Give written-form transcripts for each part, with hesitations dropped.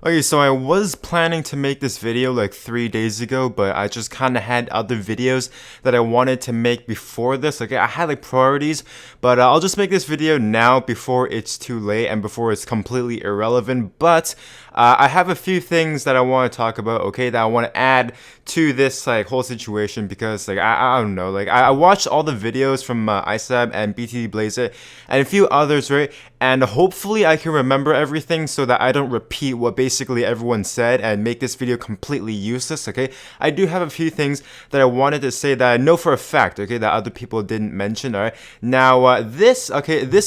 Okay, so I was planning to make this video like 3 days ago, but I just kind of had other videos that I wanted to make before this. Okay, I had like priorities, but I'll just make this video now before it's too late and before it's completely irrelevant. But I have a few things that I want to talk about, okay, that I want to add to this like whole situation because like I don't know, like I watched all the videos from ISAB and BTD Blaze It and a few others, right? And hopefully I can remember everything so that I don't repeat what basically everyone said and make this video completely useless, okay? I do have a few things that I wanted to say that I know for a fact, okay, that other people didn't mention, alright? Now, this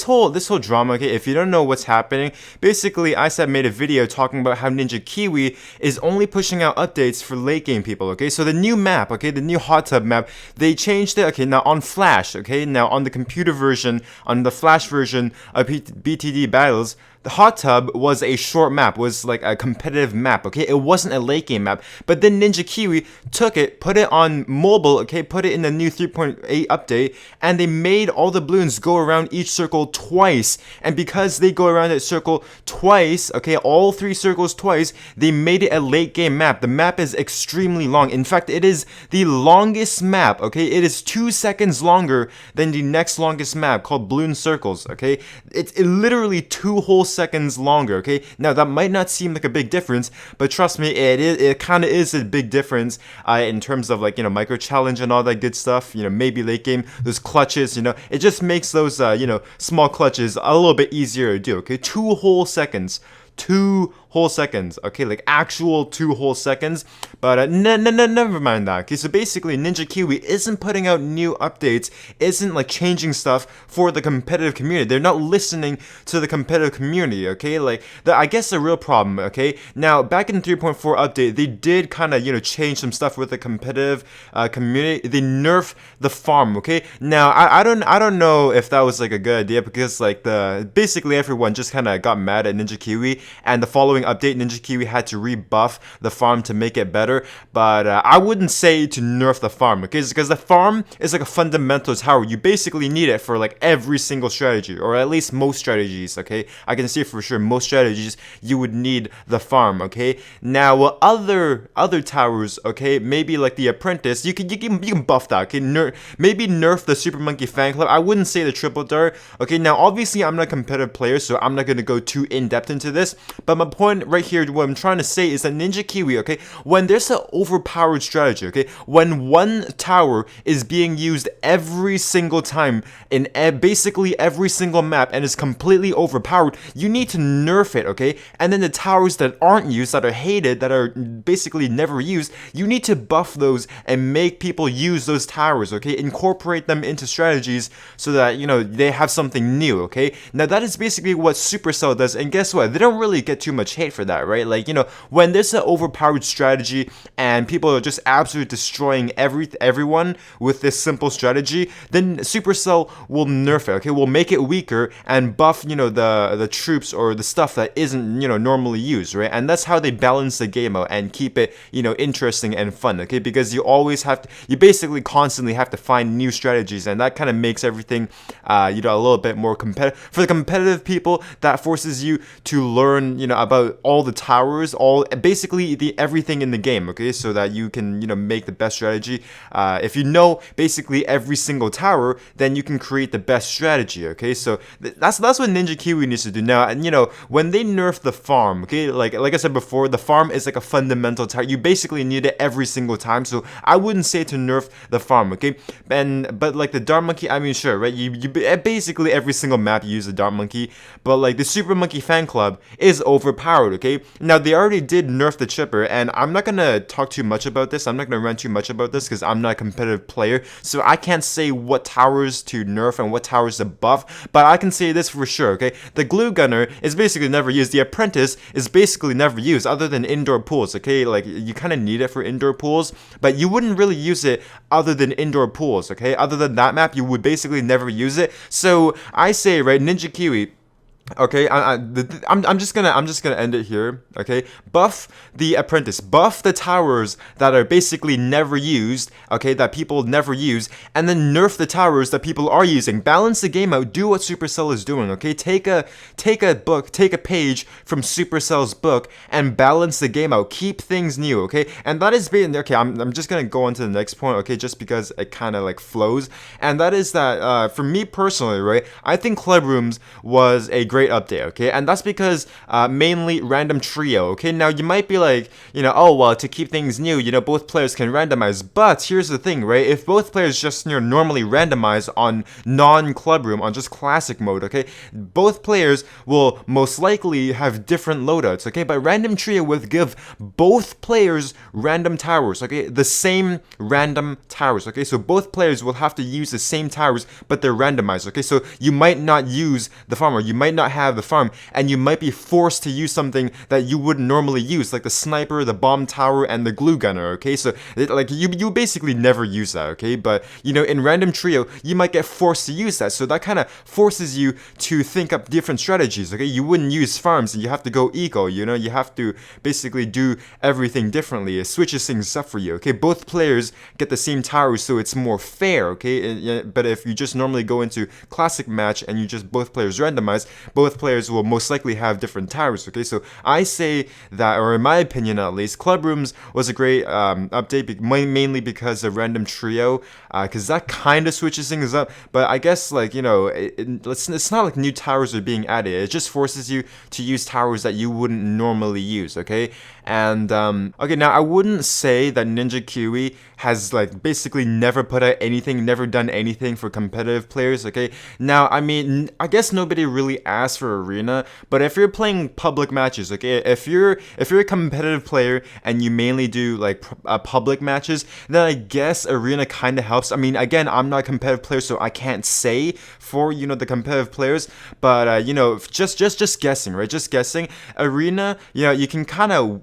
whole drama, okay, if you don't know what's happening, basically ISAB made a video talking about how Ninjakiwi is only pushing out updates for late game people, okay? So the new map, okay, the new hot tub map, they changed it, okay, now on Flash, okay? Now on the computer version, on the Flash version of BTD battles, the hot tub was a short map, was like a competitive map, okay? It wasn't a late game map. But then Ninjakiwi took it, put it on mobile, okay? Put it in the new 3.8 update, and they made all the balloons go around each circle twice. And because they go around that circle twice, okay, all 3 circles twice, they made it a late game map. The map is extremely long. In fact, it is the longest map, okay? It is 2 seconds longer than the next longest map called Bloons Circles, okay? It's literally 2 whole seconds longer, okay? Now that might not seem like a big difference, but trust me, it kind of is a big difference in terms of like, you know, micro challenge and all that good stuff, you know, maybe late game, those clutches, you know, it just makes those, you know, small clutches a little bit easier to do, okay? 2 whole seconds. 2 whole seconds, okay, like actual 2 whole seconds, but never mind that. Okay, so basically Ninjakiwi isn't putting out new updates, isn't like changing stuff for the competitive community. They're not listening to the competitive community, okay? Like I guess the real problem, okay? Now back in 3.4 update, they did kind of, you know, change some stuff with the competitive community. They nerfed the farm, okay? Now I don't know if that was like a good idea because like basically everyone just kind of got mad at Ninjakiwi, and the following update, Ninjakiwi had to rebuff the farm to make it better, but I wouldn't say to nerf the farm, okay? Because the farm is like a fundamental tower. You basically need it for like every single strategy, or at least most strategies, okay? I can see for sure most strategies you would need the farm, okay? Now other towers, okay, maybe like the apprentice, you can buff that, okay? Maybe nerf the Super Monkey Fan Club. I wouldn't say the triple dart, okay? Now obviously I'm not a competitive player, so I'm not gonna go too in depth into this, but my point right here, what I'm trying to say is that Ninjakiwi, okay, when there's an overpowered strategy, okay, when one tower is being used every single time in basically every single map and is completely overpowered, you need to nerf it, okay? And then the towers that aren't used, that are hated, that are basically never used, you need to buff those and make people use those towers, okay? Incorporate them into strategies so that, you know, they have something new, okay? Now that is basically what Supercell does, and guess what? They don't really get too much hate for that, right? Like, you know, when there's an overpowered strategy and people are just absolutely destroying everyone with this simple strategy, then Supercell will nerf it, okay? Will make it weaker and buff, you know, the troops or the stuff that isn't, you know, normally used, right? And that's how they balance the game out and keep it, you know, interesting and fun, okay? Because you always have to, you basically constantly have to find new strategies, and that kind of makes everything, you know, a little bit more competitive. For the competitive people, that forces you to learn, you know, about all the towers, basically everything in the game, okay, so that you can, you know, make the best strategy. If you know basically every single tower, then you can create the best strategy, okay? So that's what Ninjakiwi needs to do now. And you know, when they nerf the farm, okay, like I said before, the farm is like a fundamental tower. You basically need it every single time, so I wouldn't say to nerf the farm, okay? But like the Dart Monkey, I mean, sure, right? You basically every single map you use the Dart Monkey, but like the Super Monkey Fan Club is overpowered, okay? Now they already did nerf the chipper, and I'm not gonna talk too much about this. I'm not gonna rant too much about this because I'm not a competitive player, so I can't say what towers to nerf and what towers to buff, but I can say this for sure, okay? The Glue Gunner is basically never used. The Apprentice is basically never used other than indoor pools, okay? Like, you kind of need it for indoor pools, but you wouldn't really use it other than indoor pools, okay? Other than that map, you would basically never use it. So I say, right, Ninjakiwi, Okay, I'm just gonna end it here. Okay, buff the apprentice, buff the towers that are basically never used. Okay, that people never use, and then nerf the towers that people are using. Balance the game out. Do what Supercell is doing. Okay, take a page from Supercell's book and balance the game out. Keep things new. Okay, and that is being okay. I'm just gonna go on to the next point. Okay, just because it kind of like flows, and that is that for me personally, right? I think Club Rooms was a great update, okay? And that's because mainly random trio, okay? Now you might be like, oh well, to keep things new, both players can randomize. But here's the thing, right? If both players just normally randomize on non-club room, on just classic mode, okay, both players will most likely have different loadouts, okay? But random trio would give both players random towers, okay? The same random towers, okay? So both players will have to use the same towers, but they're randomized, okay? So you might not use the farmer, you might not have the farm, and you might be forced to use something that you wouldn't normally use, like the sniper, the bomb tower, and the glue gunner, okay? So like you basically never use that, okay? But in random trio, you might get forced to use that, so that kind of forces you to think up different strategies, okay? You wouldn't use farms, and you have to go eco, you have to basically do everything differently. It switches things up for you, okay? Both players get the same towers, so it's more fair, okay? But if you just normally go into classic match and you just both players randomize, both players will most likely have different towers, okay? So I say that, or in my opinion at least, Club Rooms was a great update, mainly because of random trio, because that kind of switches things up. But I guess, like, it's not like new towers are being added. It just forces you to use towers that you wouldn't normally use, okay? And okay, now I wouldn't say that Ninjakiwi has like basically never put out anything, never done anything for competitive players, okay? Now, I mean, I guess nobody really asked for arena, but if you're playing public matches, okay, if you're a competitive player and you mainly do like public matches, then I guess arena kind of helps. I mean, again, I'm not a competitive player, so I can't say for the competitive players, but just guessing, right? Just guessing. Arena, you can kind of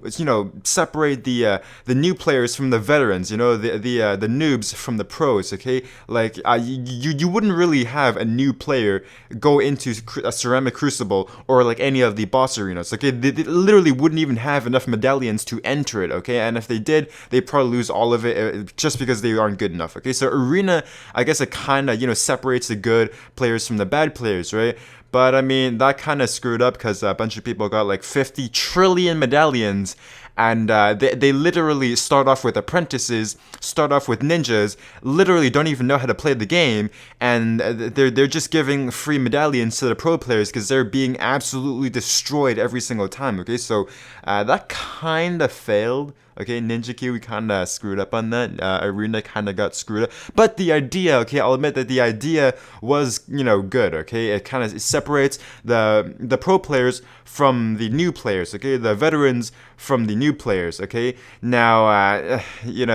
separate the new players from the veterans, the noobs from the pros, okay? Like you wouldn't really have a new player go into a ceramic crucible or like any of the boss arenas, okay? They literally wouldn't even have enough medallions to enter it, okay? And if they did, they'd probably lose all of it just because they aren't good enough, okay? So arena, I guess it kind of separates the good players from the bad players, right? But I mean, that kind of screwed up because a bunch of people got like 50 trillion medallions, and they literally start off with apprentices, start off with ninjas, literally don't even know how to play the game, and they're just giving free medallions to the pro players because they're being absolutely destroyed every single time, okay? So that kind of failed. Okay, Ninjakiwi kind of screwed up on that. Arena kind of got screwed up. But the idea, okay, I'll admit that the idea was, good, okay? It kind of separates the pro players from the new players, okay? The veterans from the new players, okay? Now,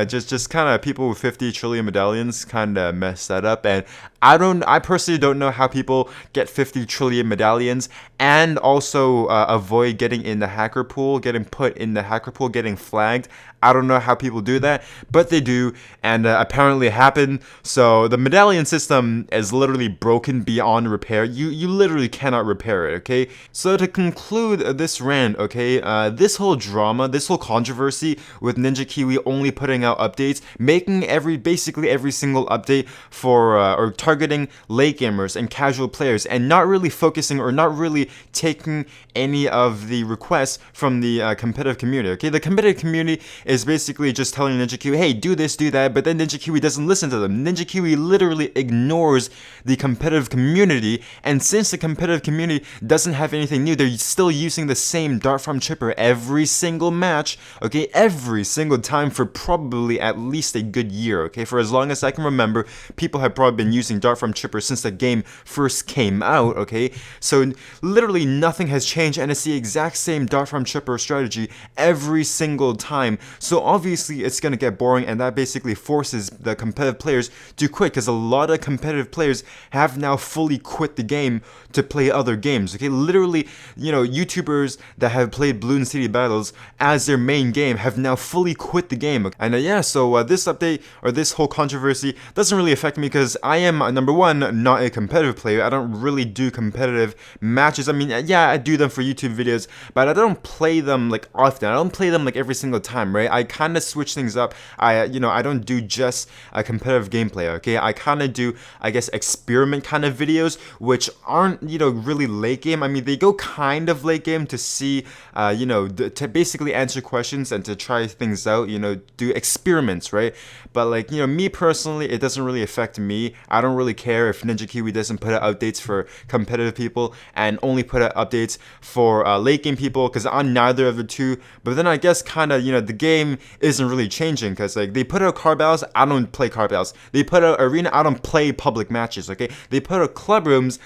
just kind of people with 50 trillion medallions kind of messed that up. And I personally don't know how people get 50 trillion medallions and also avoid getting in the hacker pool, getting put in the hacker pool, getting flagged. I don't know how people do that, but they do, and apparently it happened. So the medallion system is literally broken beyond repair. You literally cannot repair it, okay? So to conclude this rant, okay, this whole drama, this whole controversy with Ninjakiwi only putting out updates, making basically every single update for or targeting late gamers and casual players, and not really focusing or not really taking any of the requests from the competitive community, okay? The competitive community is basically just telling Ninjakiwi, hey, do this, do that, but then Ninjakiwi doesn't listen to them. Ninjakiwi literally ignores the competitive community, and since the competitive community doesn't have anything new, they're still using the same dart farm chipper every single match, okay, every single time for probably at least a good year, okay? For as long as I can remember, people have probably been using dart farm chipper since the game first came out, okay? So literally nothing has changed, and it's the exact same dart farm chipper strategy every single time. So obviously it's going to get boring, and that basically forces the competitive players to quit, because a lot of competitive players have now fully quit the game to play other games. Okay, literally, YouTubers that have played Bloons City Battles as their main game have now fully quit the game. And yeah, so this update or this whole controversy doesn't really affect me because I am number one, not a competitive player. I don't really do competitive matches. I mean, yeah, I do them for YouTube videos, but I don't play them like often. I don't play them like every single time, right? I kind of switch things up. I don't do just a competitive gameplay, okay? I kind of do, I guess, experiment kind of videos, which aren't, really late game. I mean, they go kind of late game to see, to basically answer questions and to try things out, do experiments, right? But like, me personally, it doesn't really affect me. I don't really care if Ninjakiwi doesn't put out updates for competitive people and only put out updates for late game people, because I'm neither of the two. But then I guess kind of, the game isn't really changing, because like they put out car battles, I don't play car battles. They put out arena, I don't play public matches, okay? They put out club rooms,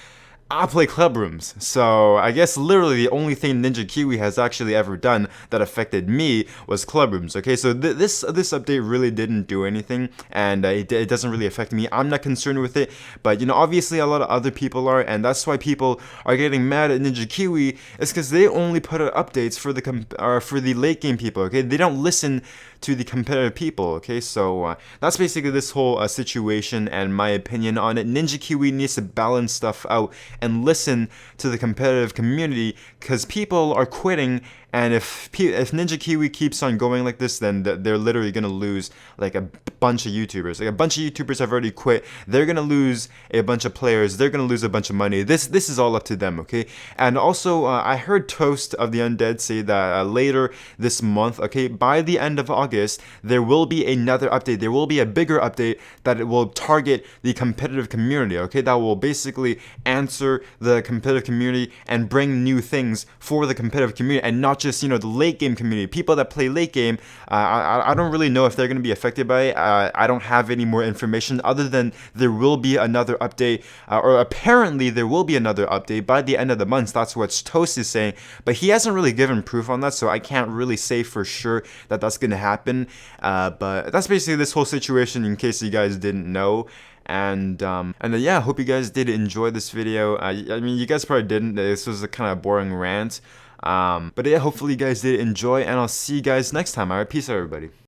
I play club rooms. So I guess literally the only thing Ninjakiwi has actually ever done that affected me was club rooms. Okay, so this update really didn't do anything, and it doesn't really affect me. I'm not concerned with it, but obviously a lot of other people are, and that's why people are getting mad at Ninjakiwi. It's because they only put out updates for the late game people. Okay, they don't listen to the competitive people. Okay, so that's basically this whole situation and my opinion on it. Ninjakiwi needs to balance stuff out and listen to the competitive community, because people are quitting, and if Ninjakiwi keeps on going like this, then they're literally gonna lose like a bunch of YouTubers. Like a bunch of YouTubers have already quit. They're gonna lose a bunch of players. They're gonna lose a bunch of money. This is all up to them, okay? And also, I heard Toast of the Undead say that later this month, okay, by the end of August, there will be another update. There will be a bigger update that it will target the competitive community, okay? That will basically answer the competitive community and bring new things for the competitive community, and not just the late game community. People that play late game, I don't really know if they're going to be affected by it. I don't have any more information other than there will be another update, or apparently there will be another update by the end of the month. That's what Toast is saying, but he hasn't really given proof on that, so I can't really say for sure that that's going to happen. But that's basically this whole situation, in case you guys didn't know. And yeah, I hope you guys did enjoy this video. I mean, you guys probably didn't. This was a kind of boring rant. But yeah, hopefully you guys did enjoy, and I'll see you guys next time. Alright, peace out, everybody.